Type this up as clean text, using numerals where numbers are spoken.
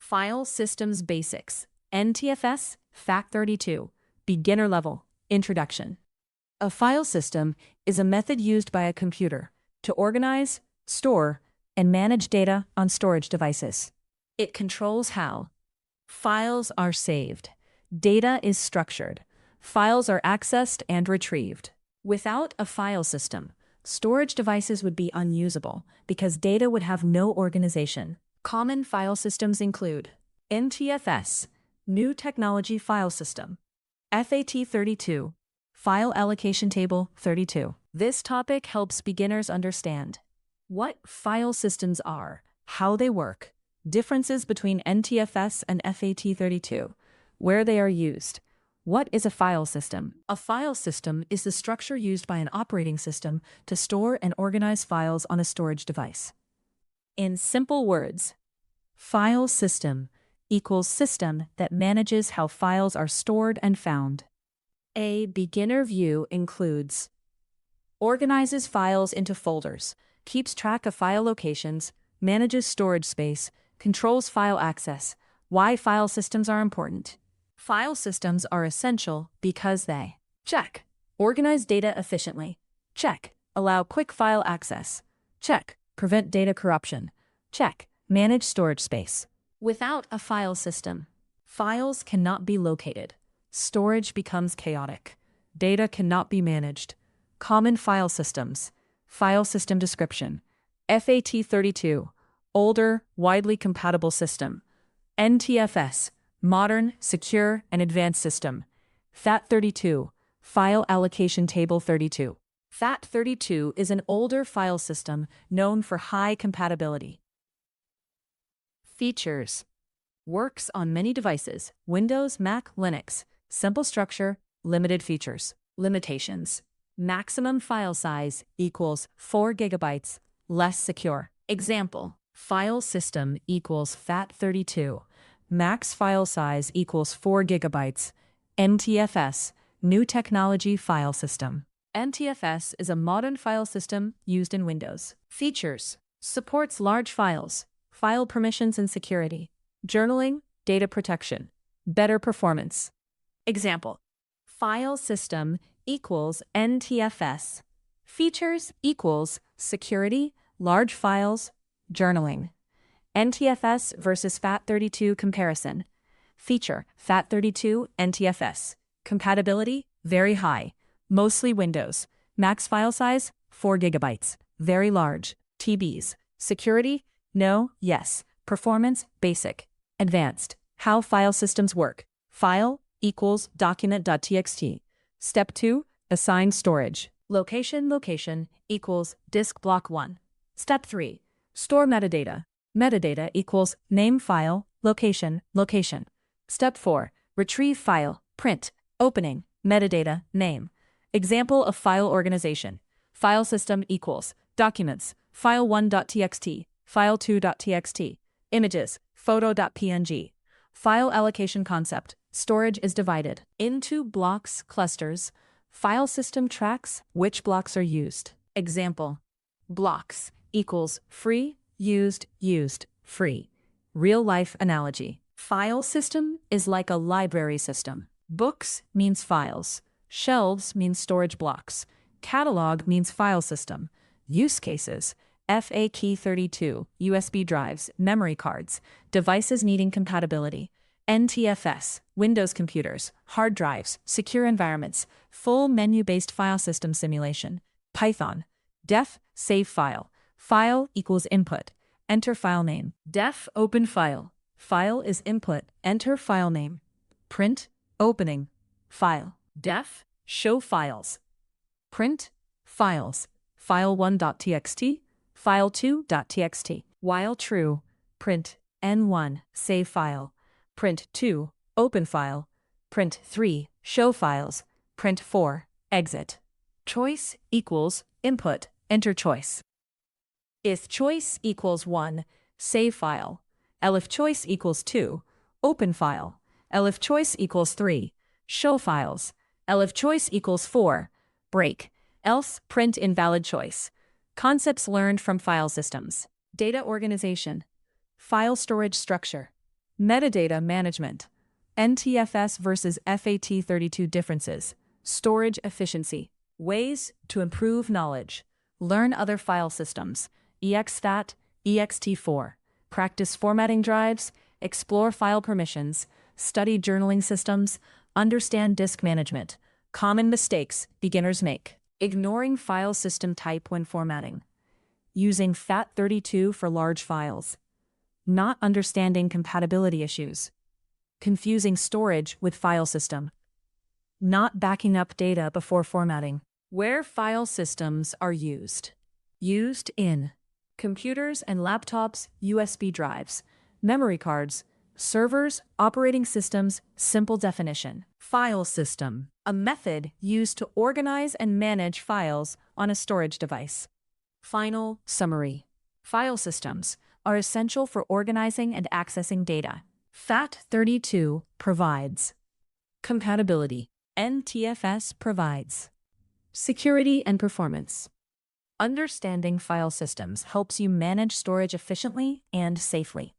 File Systems Basics, NTFS, FAT32, Beginner Level, Introduction. A file system is a method used by a computer to organize, store, and manage data on storage devices. It controls how files are saved, data is structured, files are accessed and retrieved. Without a file system, storage devices would be unusable because data would have no organization. Common file systems include NTFS, New Technology File System, FAT32, File Allocation Table 32. This topic helps beginners understand what file systems are, how they work, differences between NTFS and FAT32, where they are used. What is a file system? A file system is the structure used by an operating system to store and organize files on a storage device. In simple words, file system equals system that manages how files are stored and found. A beginner view includes organizes files into folders, keeps track of file locations, manages storage space, controls file access. Why file systems are important. File systems are essential because they check. Organize data efficiently. Check. Allow quick file access. Check. Prevent data corruption. Check. Manage storage space. Without a file system, files cannot be located. Storage becomes chaotic. Data cannot be managed. Common file systems. File system description. FAT32, older, widely compatible system. NTFS, modern, secure, and advanced system. FAT32, File Allocation Table 32. FAT32 is an older file system known for high compatibility. Features. Works on many devices, Windows, Mac, Linux. Simple structure, limited features. Limitations. Maximum file size equals 4 GB, less secure. Example, file system equals FAT32. Max file size equals 4 GB. NTFS, New Technology File System. NTFS is a modern file system used in Windows. Features. Supports large files, file permissions and security, journaling, data protection, better performance. Example, file system equals NTFS. Features equals security, large files, journaling. NTFS versus FAT32 comparison. Feature, FAT32, NTFS. Compatibility, very high. Mostly Windows. Max file size, 4 GB. Very large. TBs. Security, no, yes. Performance, basic. Advanced. How file systems work. File equals document.txt. Step 2, assign storage. Location equals disk block 1. Step 3, store metadata. Metadata equals name file, location. Step 4, retrieve file, print, opening, metadata, name. Example of file organization. File system equals documents, file1.txt, file2.txt, images, photo.png. File allocation concept. Storage is divided into blocks, clusters. File system tracks which blocks are used. Example, blocks equals free, used, free. Real-life analogy. File system is like a library system. Books means files. Shelves means storage blocks. Catalog means file system. Use cases. FAT32, USB drives, memory cards, devices needing compatibility. NTFS, Windows computers, hard drives, secure environments, full menu-based file system simulation. Python, def, save file. File equals input. Enter file name. Def, open file. File is input. Enter file name. Print, opening. File. Def, show files. Print, files. File1.txt, file2.txt. While true, print, N1, save file. Print 2, open file. Print 3, show files. Print 4, exit. Choice equals input, enter choice. If choice equals 1, save file. Elif choice equals 2, open file. Elif choice equals 3, show files. Elif choice equals 4, break. Else, print invalid choice. Concepts learned from file systems. Data organization. File storage structure. Metadata management. NTFS versus FAT32 differences. Storage efficiency. Ways to improve knowledge. Learn other file systems. exFAT, ext4. Practice formatting drives. Explore file permissions. Study journaling systems. Understand disk management. Common mistakes beginners make. Ignoring file system type when formatting. Using FAT32 for large files. Not understanding compatibility issues. Confusing storage with file system. Not backing up data before formatting. Where file systems are used. Used in computers and laptops, USB drives, memory cards, servers, operating systems. Simple definition. File system. A method used to organize and manage files on a storage device. Final summary. File systems are essential for organizing and accessing data. FAT32 provides compatibility. NTFS provides security and performance. Understanding file systems helps you manage storage efficiently and safely.